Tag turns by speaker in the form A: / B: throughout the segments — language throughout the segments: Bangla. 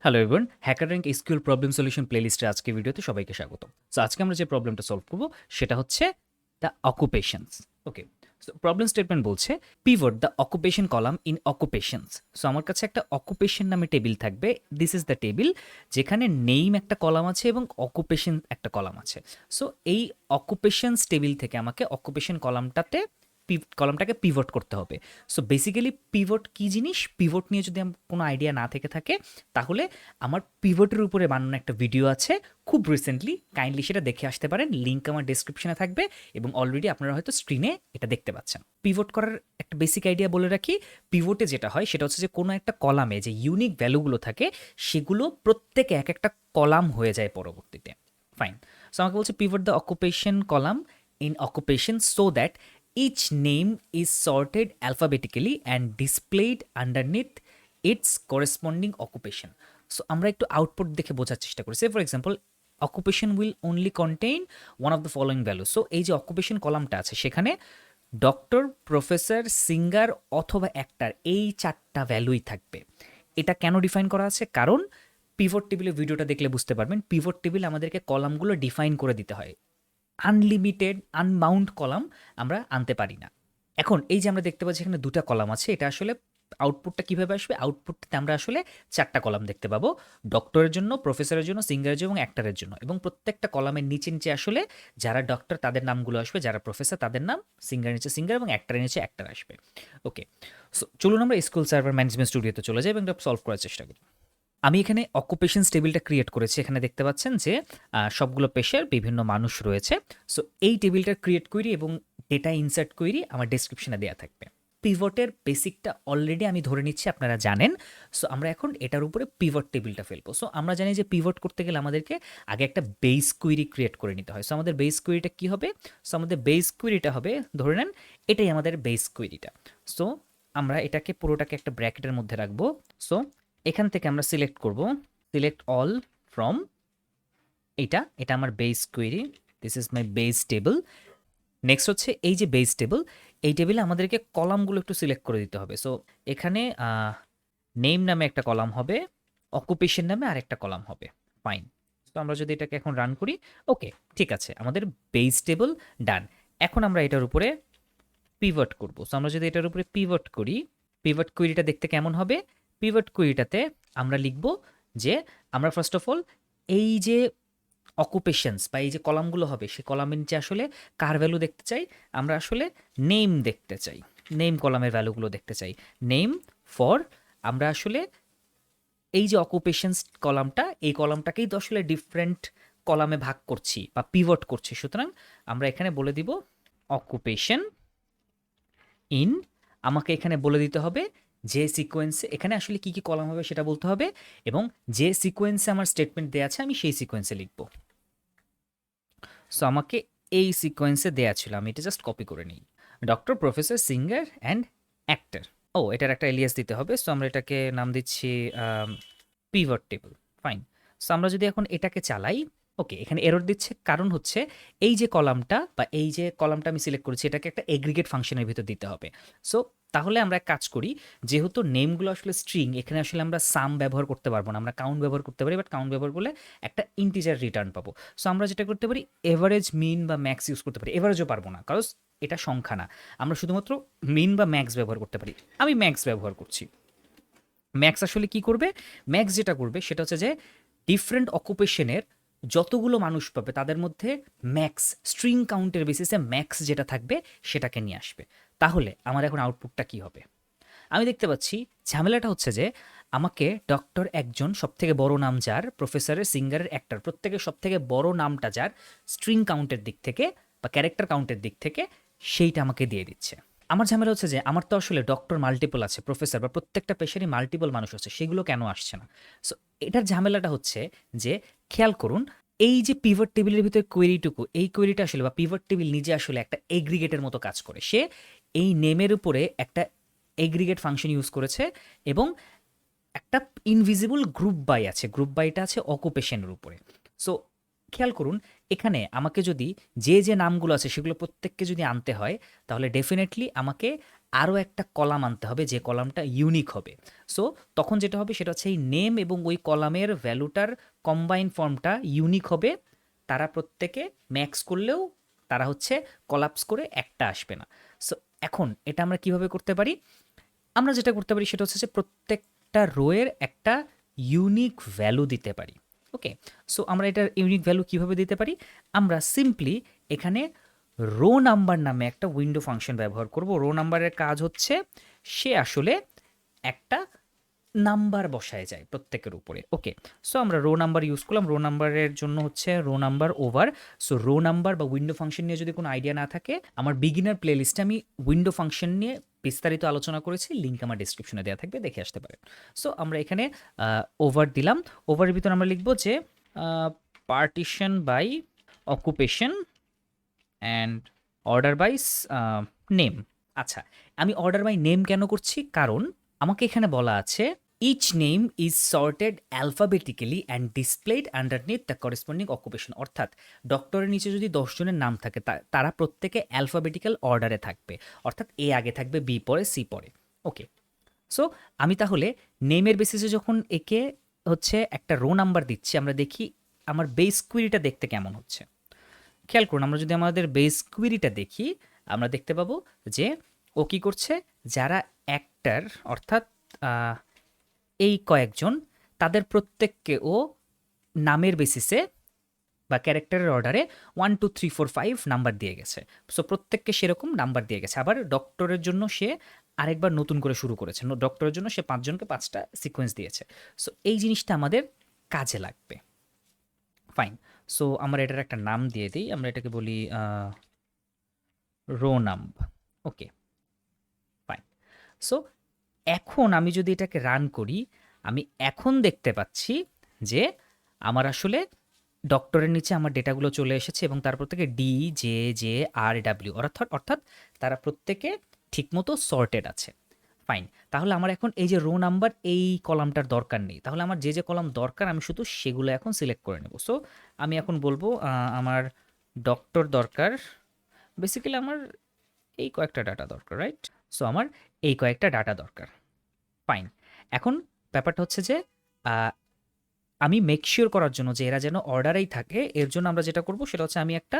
A: Hello everyone, HackerRank SQL problem solution প্লেলিস্টের আজকে ভিডিওতে সবাইকে স্বাগত। সো আজকে আমরা যে প্রবলেমটা সলভ করব সেটা হচ্ছে the occupations. Okay, so problem statement বলছে pivot the occupation column in occupations. So আমার কাছে একটা অকুপেশন নামে টেবিল থাকবে। দিস ইজ দ্য টেবিল যেখানে নেইম একটা কলাম আছে এবং অকুপেশন একটা কলাম আছে। সো এই অকুপেশনস টেবিল থেকে আমাকে অকুপেশন কলামটাকে পিভট করতে হবে। সো বেসিক্যালি পিভট কি জিনিস, পিভট নিয়ে যদি আমার কোনো আইডিয়া না থেকে থাকে তাহলে আমার পিভটের উপরে বানানো একটা ভিডিও আছে খুব রিসেন্টলি, কাইন্ডলি সেটা দেখে আসতে পারেন। লিঙ্ক আমার ডেসক্রিপশনে থাকবে এবং অলরেডি আপনারা হয়তো স্ক্রিনে এটা দেখতে পাচ্ছেন। পিভট করার একটা বেসিক আইডিয়া বলে রাখি। পিভটে যেটা হয় সেটা হচ্ছে যে কোনো একটা কলামে যে ইউনিক ভ্যালুগুলো থাকে সেগুলো প্রত্যেকে এক একটা কলাম হয়ে যায় পরবর্তীতে। ফাইন। সো আমাকে বলছে pivot the occupation column in occupation so that each name is sorted alphabetically and displayed underneath its corresponding occupation. So আমরা একটু আউটপুট দেখে বোঝার চেষ্টা করি। Say for example occupation will only contain one of the following value. So এই যে অকুপেশন কলামটা আছে সেখানে ডক্টর, প্রফেসর, সিঙ্গার অথবা অ্যাক্টার এই চারটা ভ্যালুই থাকবে। এটা কেন ডিফাইন করা আছে? কারণ পিভট টেবিলের ভিডিওটা দেখলে বুঝতে পারবেন পিভট টেবিল আমাদেরকে কলামগুলো ডিফাইন করে দিতে হয়। আনলিমিটেড আনবাউন্ড কলাম আমরা আনতে পারি না। এখন এই যে আমরা দেখতে পাচ্ছি এখানে দুটা কলাম আছে, এটা আসলে আউটপুটটা কিভাবে আসবে? আউটপুটটাতে আমরা আসলে চারটা কলাম দেখতে পাবো, ডক্টরের জন্য, প্রফেসরের জন্য, সিঙ্গারের জন্য এবং অ্যাক্টারের জন্য। এবং প্রত্যেকটা কলামের নিচে নিচে আসলে যারা ডক্টর তাদের নামগুলো আসবে, যারা প্রফেসর তাদের নাম, সিঙ্গারের নিচে সিঙ্গার এবং অ্যাক্টারের নিচে অ্যাক্টার আসবে। ওকে, সো চলুন আমরা স্কুল সার্ভার ম্যানেজমেন্ট স্টুডিওতে চলে যাই এবং এটা সলভ করার চেষ্টা করি। আমি এখানে অকুপেশনস টেবিলটা ক্রিয়েট করেছি। এখানে দেখতে পাচ্ছেন যে সবগুলো পেশার বিভিন্ন মানুষ রয়েছে। সো এই টেবিলটা ক্রিয়েট করি এবং ডেটা ইনসার্ট করি আমার ডেসক্রিপশনে দেওয়া থাকবে। পিভটের বেসিকটা অলরেডি আমি ধরে নিচ্ছি আপনারা জানেন। সো আমরা এখন এটার উপরে পিভট টেবিলটা ফেলবো। সো আমরা জানি যে পিভট করতে গেলে আমাদেরকে আগে একটা বেস কুইরি ক্রিয়েট করে নিতে হয়। সো আমাদের বেস কুইরিটা কী হবে? সো আমাদের বেস কুইরিটা হবে, ধরে নেন এটাই আমাদের বেস কুইরিটা। সো আমরা এটাকে পুরোটাকে একটা ব্র্যাকেটের মধ্যে রাখবো। সো এখান থেকে আমরা সিলেক্ট করব, সিলেক্ট অল ফ্রম এটা আমার base query, this is my base table. Next হচ্ছে এই যে বেস টেবল, এই টেবিলে আমাদেরকে কলামগুলো একটু সিলেক্ট করে দিতে হবে। সো এখানে নেম নামে একটা কলাম হবে, অকুপেশন নামে আরেকটা কলাম হবে। ফাইন। তো আমরা যদি এটাকে এখন রান করি, ওকে ঠিক আছে, আমাদের বেস টেবল ডান। এখন আমরা এটার উপরে পিভট করব। সো আমরা যদি এটার উপরে পিভট করি, পিভট কুইরিটা দেখতে কেমন হবে? পিভট কুইরিটাতে আমরা লিখব যে আমরা ফার্স্ট অফ অল এই যে অকুপেশনস বা এই যে কলামগুলো হবে সেই কলামের নিচে আসলে কার ভ্যালু দেখতে চাই? আমরা আসলে নেম দেখতে চাই, নেম কলামের ভ্যালুগুলো দেখতে চাই। নেম ফর আমরা আসলে এই যে অকুপেশনস কলামটা, এই কলামটাকেই তো আসলে ডিফারেন্ট কলামে ভাগ করছি বা পিভট করছি। সুতরাং আমরা এখানে বলে দিব অকুপেশন ইন, আমাকে এখানে বলে দিতে হবে যে সিকোয়েন্সে এখানে আসলে কি কি কলাম হবে সেটা বলতে হবে এবং যে সিকোয়েন্সে আমার স্টেটমেন্ট দেওয়া আছে আমি সেই সিকোয়েন্সে লিখব। সো আমাকে এই সিকোয়েন্সে দেওয়া ছিল, আমি এটা জাস্ট কপি করে নিই। Doctor, professor, singer and actor. ও এটার একটা এলিয়াস দিতে হবে। সো আমরা এটাকে নাম দিচ্ছি পিভট টেবল। ফাইন। সো আমরা যদি এখন এটাকে চালাই, ওকে এখানে এরর দিচ্ছে, কারণ হচ্ছে এই যে কলামটা বা এই যে কলামটা আমি সিলেক্ট করেছি এটাকে একটা এগ্রিগেট ফাংশনের ভিতর দিতে হবে। সো তাহলে আমরা এক কাজ করি, যেহেতু নেমগুলো আসলে স্ট্রিং, এখানে আসলে আমরা সাম ব্যবহার করতে পারবো না, আমরা কাউন্ট ব্যবহার করতে পারি, বাট কাউন্ট ব্যবহার করলে একটা ইন্টিজার রিটার্ন পাবো। সো আমরা যেটা করতে পারি এভারেজ, মিন বা ম্যাক্স ইউজ করতে পারি। এভারেজও পারবো না কারণ এটা সংখ্যা না, আমরা শুধুমাত্র মিন বা ম্যাক্স ব্যবহার করতে পারি। আমি ম্যাক্স ব্যবহার করছি। ম্যাক্স আসলে কি করবে? ম্যাক্স যেটা করবে সেটা হচ্ছে যে ডিফারেন্ট অকুপেশনের যতগুলো মানুষ পাবে তাদের মধ্যে ম্যাক্স, স্ট্রিং কাউন্টের বেসিসে ম্যাক্স যেটা থাকবে সেটাকে নিয়ে আসবে। তাহলে আমার এখন আউটপুটটা কি হবে? আমি দেখতে পাচ্ছি ঝামেলাটা হচ্ছে যে আমাকে ডক্টর একজন, সবথেকে বড় নাম যার, প্রফেসরের, সিঙ্গারের, অ্যাক্টর প্রত্যেকের সবথেকে বড় নামটা যার স্ট্রিং কাউন্টের দিক থেকে বা ক্যারেক্টার কাউন্টের দিক থেকে সেইটা আমাকে দিয়ে দিচ্ছে। আমার ঝামেলা হচ্ছে যে আমার তো আসলে ডক্টর মাল্টিপল আছে, প্রফেসর বা প্রত্যেকটা পেশারই মাল্টিপল মানুষ আছে, সেগুলো কেন আসছে না? সো এটার ঝামেলাটা হচ্ছে যে খেয়াল করুন এই যে পিভট টেবিলের ভিতরে কোয়েরিটুকু, এই কোয়েরিটা আসলে বা পিভট টেবিল নিজে আসলে একটা এগ্রিগেটের মতো কাজ করে। সে এই নেমের উপরে একটা এগ্রিগেট ফাংশন ইউজ করেছে এবং একটা ইনভিজিবল গ্রুপ বাই আছে, গ্রুপ বাইটা আছে অকুপেশনের উপরে। সো খেয়াল করুন এখানে আমাকে যদি যে যে নামগুলো আছে সেগুলো প্রত্যেককে যদি আনতে হয় তাহলে ডেফিনেটলি আমাকে আরও একটা কলাম আনতে হবে যে কলামটা ইউনিক হবে। সো তখন যেটা হবে সেটা হচ্ছে এই নেম এবং ওই কলামের ভ্যালুটার কম্বাইন ফর্মটা ইউনিক হবে। তারা প্রত্যেকে ম্যাক্স করলেও তারা হচ্ছে কলাপস করে একটা আসবে না। সো এখন এটা আমরা কিভাবে করতে পারি? আমরা যেটা করতে পারি সেটা হচ্ছে যে প্রত্যেকটা রোয়ের একটা ইউনিক ভ্যালু দিতে পারি। ওকে, সো আমরা এটার ইউনিক ভ্যালু কিভাবে দিতে পারি? আমরা সিম্পলি এখানে রো নাম্বার নামে একটা উইন্ডো ফাংশন ব্যবহার করব। রো নাম্বারের কাজ হচ্ছে সে আসলে একটা নাম্বার বসায় যায় প্রত্যেকের উপরে। ওকে, সো আমরা রো নাম্বার ইউজ করলাম। রো নাম্বারের জন্য হচ্ছে rho number over. So rho number বা উইন্ডো ফাংশন নিয়ে যদি কোনো আইডিয়া না থাকে, আমার বিগিনার প্লেলিস্টে আমি উইন্ডো ফাংশন নিয়ে বিস্তারিত আলোচনা করেছি, লিঙ্ক আমার ডিসক্রিপশনে দেওয়া থাকবে, দেখে আসতে পারেন। সো আমরা এখানে ওভার দিলাম। ওভারের ভিতরে আমরা লিখব যে partition by occupation and order by name. আচ্ছা, আমি অর্ডার বাই নেম কেন করছি? কারণ আমাকে এখানে বলা আছে each name is sorted alphabetically and displayed underneath the corresponding occupation. অর্থাৎ ডক্টরের নিচে যদি 10 জনের নাম থাকে তারা প্রত্যেকে অ্যালফাবেটিক্যাল অর্ডারে থাকবে, অর্থাৎ এ আগে থাকবে, বি পরে, সি পরে। ওকে, সো আমি তাহলে নেমের বেসিসে যখন একে হচ্ছে একটা রো নাম্বার দিচ্ছি, আমরা দেখি আমার বেস কুইরিটা দেখতে কেমন হচ্ছে। খেয়াল করুন, আমরা যদি আমাদের বেস কুইরিটা দেখি, আমরা দেখতে পাবো যে ও কী করছে, যারা অ্যাক্টার অর্থাৎ এই কয়েকজন, তাদের প্রত্যেককে ও নামের বেসিসে বা ক্যারেক্টারের অর্ডারে 1 2 3 4 5 নাম্বার দিয়ে গেছে। সো প্রত্যেককে সেরকম নাম্বার দিয়ে গেছে। আবার ডক্টরের জন্য সে আরেকবার নতুন করে শুরু করেছে। ডক্টরের জন্য সে 5 জনকে 5টা সিকোয়েন্স দিয়েছে। সো এই জিনিসটা আমাদের কাজে লাগবে। ফাইন, সো আমরা এটার একটা নাম দিয়ে দিই। আমরা এটাকে বলি রো নাম্ব। ওকে, ফাইন। সো এখন আমি যদি এটাকে রান করি, আমি এখন দেখতে পাচ্ছি যে আমার আসলে ডক্টরের নিচে আমার ডেটাগুলো চলে এসেছে এবং তারপর থেকে D J J R W অর্থাৎ তারা প্রত্যেকে ঠিকমতো সর্টেড আছে। ফাইন, তাহলে আমার এখন এই যে রো নাম্বার এই কলামটার দরকার নেই। তাহলে আমার যে যে কলাম দরকার আমি শুধু সেগুলো এখন সিলেক্ট করে নেব। সো আমি এখন বলবো আমার ডক্টর দরকার, বেসিক্যালি আমার এই কয়েকটা ডাটা দরকার, রাইট? সো আমার এই কয়েকটা ডাটা দরকার। ফাইন, এখন ব্যাপারটা হচ্ছে যে আমি মেক শিওর করার জন্য যে এরা যেন অর্ডারেই থাকে, এর জন্য আমরা যেটা করব সেটা হচ্ছে আমি একটা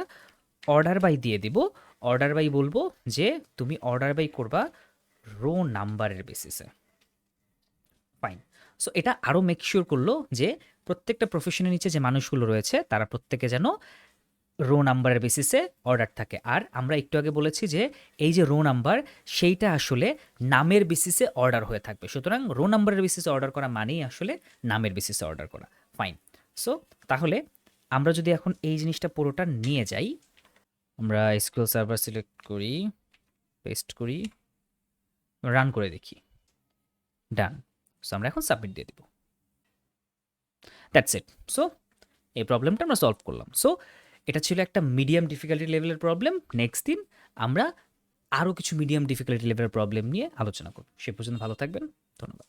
A: অর্ডার বাই দিয়ে দিব। অর্ডার বাই বলবো যে তুমি অর্ডার বাই করবা রো নাম্বারের বেসিসে। ফাইন, সো এটা আরও মেক শিওর করলো যে প্রত্যেকটা প্রফেশনের নিচে যে মানুষগুলো রয়েছে তারা প্রত্যেকে যেন রো নাম্বারের বেসিসে অর্ডার থাকে। আর আমরা একটু আগে বলেছি যে এই যে রো নাম্বার সেইটা আসলে নামের বেসিসে অর্ডার হয়ে থাকবে। সুতরাং রো নাম্বারের বেসিসে অর্ডার করা মানেই আসলে নামের বেসিসে অর্ডার করা। ফাইন, সো তাহলে আমরা যদি এখন এই জিনিসটা পুরোটা নিয়ে যাই, আমরা এসকিউএল সার্ভার সিলেক্ট করি, পেস্ট করি, রান করে দেখি, ডান। সো আমরা এখন সাবমিট দিয়ে দিব। That's it. সো এই প্রবলেমটা আমরা সলভ করলাম। সো এটা ছিল একটা মিডিয়াম ডিফিকাল্টি লেভেলের প্রবলেম। নেক্সট দিন আমরা আরও কিছু মিডিয়াম ডিফিকাল্টি লেভেলের প্রবলেম নিয়ে আলোচনা করব। সে পর্যন্ত ভালো থাকবেন, ধন্যবাদ।